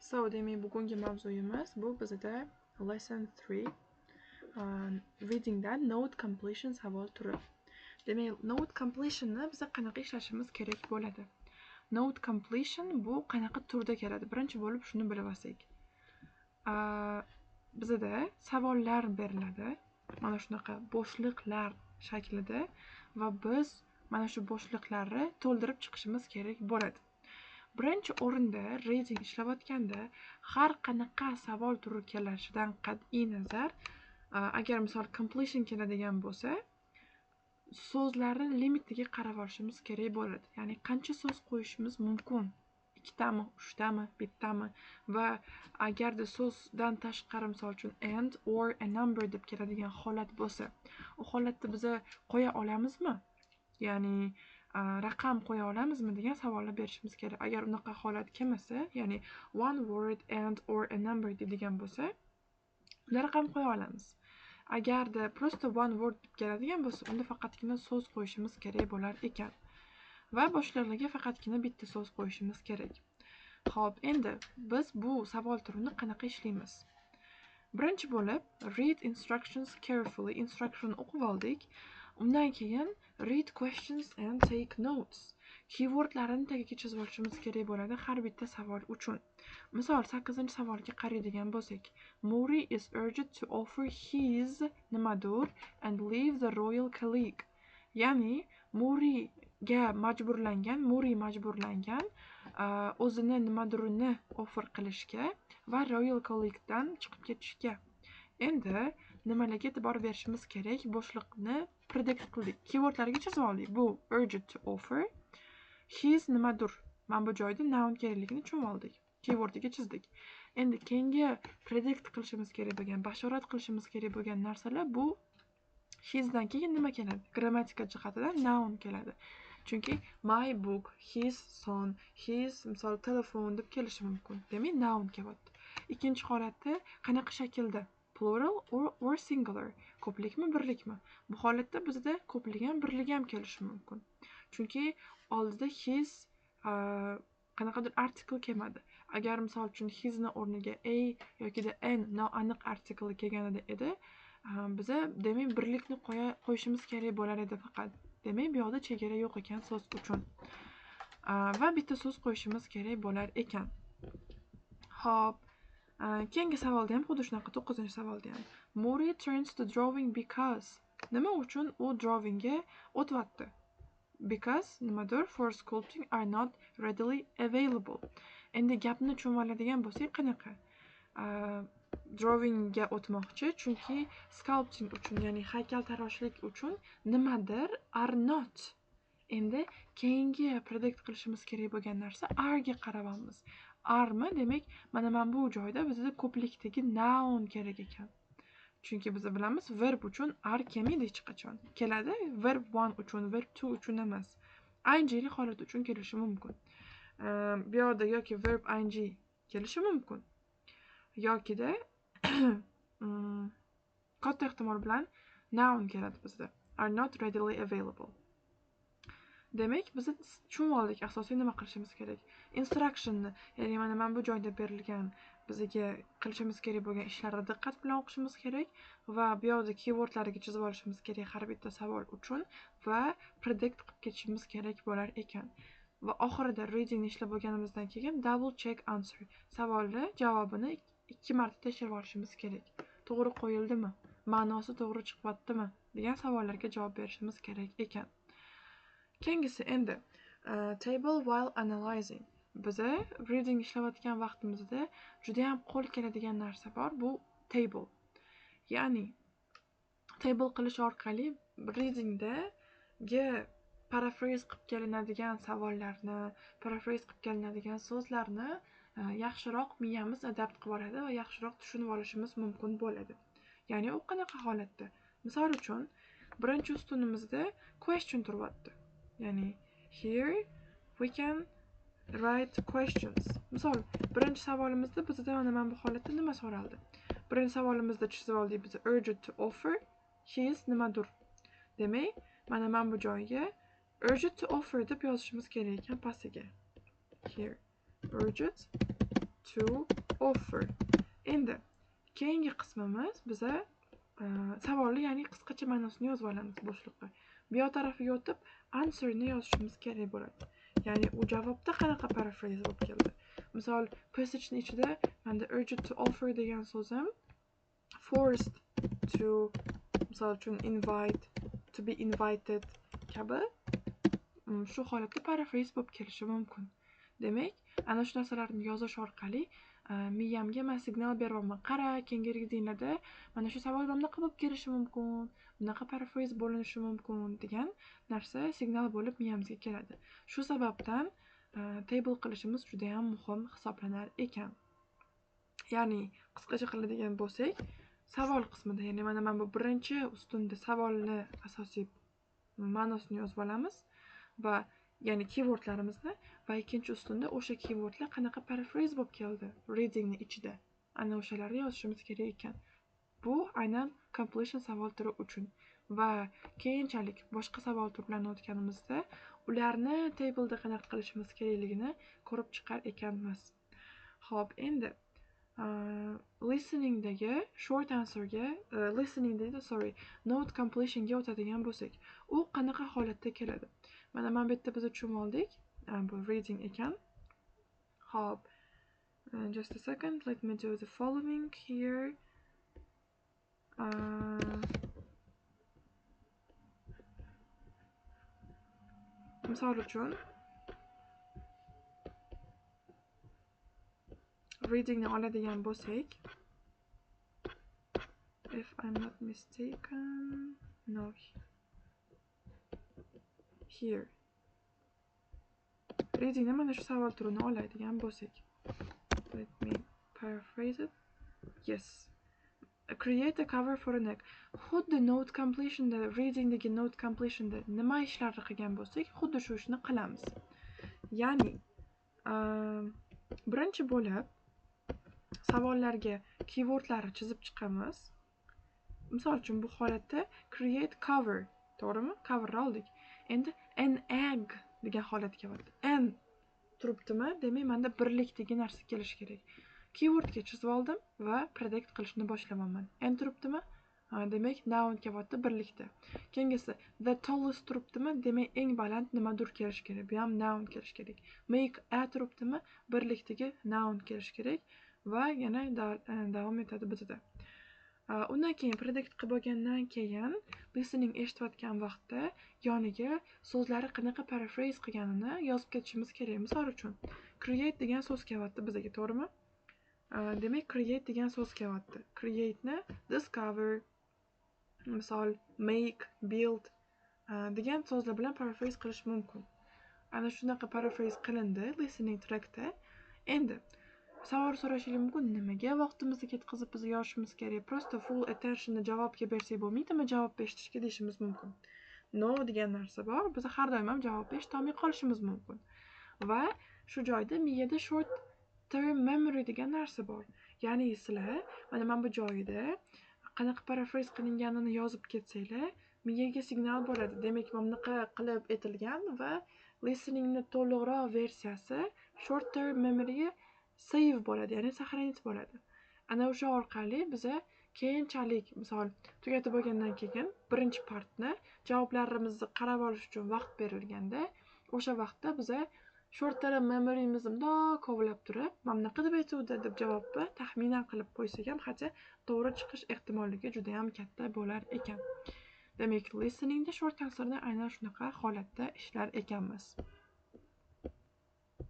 So, demak, bugungi mavzuyimiz bu bizda lesson 3 readingda note completion savol turi. Demak, note completionni biz qanaqa ishlashimiz kerak bo'ladi? Note completion bu qanaqa turda keladi? Birinchi bo'lib shuni bilib olsak. Bizda savollar beriladi. Mana shunaqa bo'shliqlar shaklida va biz mana shu bo'shliqlarni to'ldirib chiqishimiz kerak bo'ladi. Birinchi o'rinda reading ishlayotganda har qanaqa savol turi kelishidan qat'iy nazar, agar misol completion keladigan bo'lsa, so'zlarni limitiga qarab olishimiz kerak bo'ladi. Ya'ni qancha so'z qo'yishimiz mumkin? 2 tami, 3 tami, bittami va agarda so'zdan tashqari misol uchun and or a number deb keladigan holat bo'lsa, u holatda biz qo'ya olamizmi? Ya'ni raqam qo'ya olamizmi degan savolni berishimiz kerak. Agar unaqa holat kelmasa, ya'ni one word and or a number deydigan bo'lsa, unda raqam qo'ya olamiz. Agarda просто one word deb keladigan bo'lsa, unda faqatgina so'z qo'yishimiz kerak bo'lar ekan. Va boshqalarga faqatgina bitta so'z qo'yishimiz kerak. Xo'p, endi biz bu savol turini qanaqa ishlaymiz? Birinchi bo'lib, read instructions carefully. Instruction o'qib oldik. Undan keyin read questions and take notes. Keywordlarni tagiga chizib olishimiz kerak bo'ladi har bitta savol uchun. Misol 8-savolga qaraydigan bo'lsak, Muri is urged to offer his nimadur and leave the royal colleague. Ya'ni Muri majburlangan o'zini nimadurini offer qilishga va royal colleaguedan chiqib ketishga. Endi nimalarga e'tibor berishimiz kerak? Bo'shliqni predict qildik. Keywordlarga chizib oldik. Bu urged to offer, his nimadur. Mana bu joyda noun kerakligini tushunib oldik. Keywordga chizdik. Endi keyingi predict qilishimiz kerak bo'lgan, bashorat qilishimiz kerak bo'lgan narsalar bu hisdan keyin nima keladi? Grammatika jihatidan noun keladi. Chunki my book, his son, his misol telefon deb kelishi mumkin. Demak, noun kelyapti. Ikkinchi holatda qanaqa shaklda? Plural or singular. Ko'plikmi, birlikmi? Bu holatda bizda ko'plik ham, birlik ham kelishi mumkin. Chunki oldida his qanaqadir article kelmadi. Agar misol uchun hisni o'rniga a yoki n noaniq article kelganida edi, biza demak birlikni qo'yishimiz kerak bo'lar edi faqat. Demak, bu yoqda chegara yo'q ekan so'z uchun. Va bitta so'z qo'yishimiz kerak bo'lar ekan. Xo'p, keyingi savolda ham xuddi shunaqa 9-savolda ham. Muri turns to drawing because. Nima uchun u drawingga o'tyapti? Because nimadir for sculpting are not readily available. Endi gapni tushunib oladigan bo'lsak qanaqa? Drawingga o'tmoqchi, chunki sculpting uchun, ya'ni haykaltaroshlik uchun nimadir are not. Endi keyingi predict qilishimiz kerak bo'lgan narsa are ga qaraymiz. Are-mi? Demak, mana bu joyda bizda ko'plikdagi noun kerak ekan. Chunki biz bilamiz, verb uchun are kelmaydi hech qachon. Keladi verb 1 uchun, verb 2 uchun emas. ing holat uchun kelishi mumkin. Bu yerda yoki verb ing kelishi mumkin. Yokida katta ehtimol bilan noun keladi bizda. Are not readily available. Demak, biz tushunib oldik asosiy nima qilishimiz kerak. Instructionni, ya'ni mana bu joyda berilgan bizga qilishimiz kerak bo'lgan ishlarni diqqat bilan o'qishimiz kerak va bu yerda keywordlarga chizib olishimiz kerak har bitta savol uchun va predict qilib ketishimiz kerak bo'lar ekan. Va oxirida reading ishlab bo'lganimizdan keyin double check answer. Savolni javobini 2 marta tekshirib olishimiz kerak. To'g'ri qo'yildimi? Ma'nosi to'g'ri chiqyaptimi? degan savollarga javob berishimiz kerak ekan. Keyingisi endi table while analyzing. Biz reading ishlayotgan vaqtimizda juda ham qo'l keladigan narsa bor, bu table. Ya'ni table qilish orqali readingda paraphrase qilib kelinadigan savollarni, paraphrase qilib kelinadigan so'zlarni yaxshiroq miyamiz adapt qilib oladi va yaxshiroq tushunib olishimiz mumkin bo'ladi. Ya'ni u qanaqa holatda? Misol uchun, birinchi ustunimizda question turyapti. Ya'ni here we can write questions. Misol, birinchi savolimizda bizda mana bu holatda nima so'raldi? Birinchi savolimizda chizib oldik biz urged to offer his nimadur. Demak, mana bu joyga urged to offer deb yozishimiz kerak ekan pastiga. Here urged to offer. Endi keyingi qismimiz biza savolni, ya'ni qisqacha ma'nosini yozib olamiz bo'shliqqa. Bu yoq tarafiga o'tib answerni yozishimiz kerak bo'ladi. Ya'ni u javobda qanaqa paraphrase bo'lib keldi. Misol, passagening ichida menda urged to offer degan so'zim forced to, misol uchun invite, to be invited kabi shu holatda paraphrase bo'lib kelishi mumkin. Demak, ana shu narsalarni yozish orqali miyamga men signal beryapman. Qara, keyingi readinglarda mana shu savol bunaqa bo'lib kelishi mumkin, bunaqa paraphrase bo'linishi mumkin degan narsa signal bo'lib miyamizga keladi. Shu sababdan table qilishimiz juda ham muhim hisoblanar ekan. Ya'ni qisqacha qiladigan bo'lsak, savol qismida, ya'ni mana bu birinchi ustunda savolni asosiy ma'nosini yozib olamiz va ya'ni keywordlarimizni, va ikkinchi ustunda o'sha keywordlar qanaqa paraphrase bo'lib keldi readingning ichida, ana o'shalarni yozishimiz kerak ekan. Bu aynan completion savol turi uchun. Va keyinchalik boshqa savol turlarini o'tganimizda ularni tableda qanaqa qilishimiz kerakligini ko'rib chiqar ekanmiz. Xo'p, endi listeningdagi short answerga, note completionga o'tadigan bo'lsak, u qanaqa holatda keladi? Mana bu yerda biz tushunib oldik. Bu reading ekan. Xo'p, just a second, let me do the following here. Misol uchun readingni oladigan bo'lsak, if I'm not mistaken, no, here. Readingni mana shu savol turini oladigan bo'lsak, let me paraphrase it. Yes. Create a cover for an egg. Xuddi note completionda, readingdagi note completionda nima ishlarni qilgan bo'lsak, xuddi shu ishni qilamiz. Ya'ni birinchi bo'lib savollarga keywordlarni chizib chiqamiz. Misol uchun bu holatda create cover, to'g'rimi? Coverni oldik. Endi an egg degan holatga o'tdi. An turibdimi? Demak, menda birlik degan narsa kelishi kerak. Keywordga chizib oldim va predict qilishni boshlamayman. An turibdimi? Demak, noun kelyapti birlikda. Keyingisi the tallest turibdimi? Demak, eng baland nimadir kelishi kerak. Bu ham noun kelishi kerak. Make a turibdimi? Birlikdagi noun kelishi kerak va yana davom etadi bizda. Undan keyin predict qilib bo'lgandan keyin listening eshitayotgan vaqtda yoniga so'zlari qanaqa paraphrase qilganini yozib ketishimiz kerak. Misol uchun, create degan so'z kelyapti bizga, to'g'rimi? Demak, create degan so'z kelyapti. Create'ni discover, misol make, build degan so'zlar bilan paraphrase qilish mumkin. Ana shunaqa paraphrase qilindi listening trackda. Endi savol so'rashingiz mumkin, nimaga vaqtimizni ketkazib biz yozishimiz kerak? Prosta full attentionni javobga bersak bo'lmaydimi? Javob eshitishga deyishimiz mumkin. No degan narsa bor. Biz har doim ham javob eshitolmay qolishimiz mumkin. Va shu joyda miyada short term memory degan narsa bor. Ya'ni sizlar mana bu joyida qanaqa paraphrase qilinganini yozib ketsanglar, miyaga signal bo'ladi. Demak, bunaqa qilib etilgan va listeningni to'liqroq versiyasi short term memoryga save bo'ladi, ya'ni saqlanib bo'ladi. Ana o'sha orqali biza keyinchalik, misol tugatib bo'lgandan keyin birinchi partni javoblarimizni qarab olish uchun vaqt berilganda, o'sha vaqtda biza short term memoryimizni bundoq kovlab turib, "Mana bunaqa deb aytuvdi" deb javobni taxminan qilib qo'ysak ham, hatto to'g'ri chiqish ehtimolligi juda ham katta bo'lar ekan. Demak, listeningda short answerni aynan shunaqa holatda ishlar ekanmiz.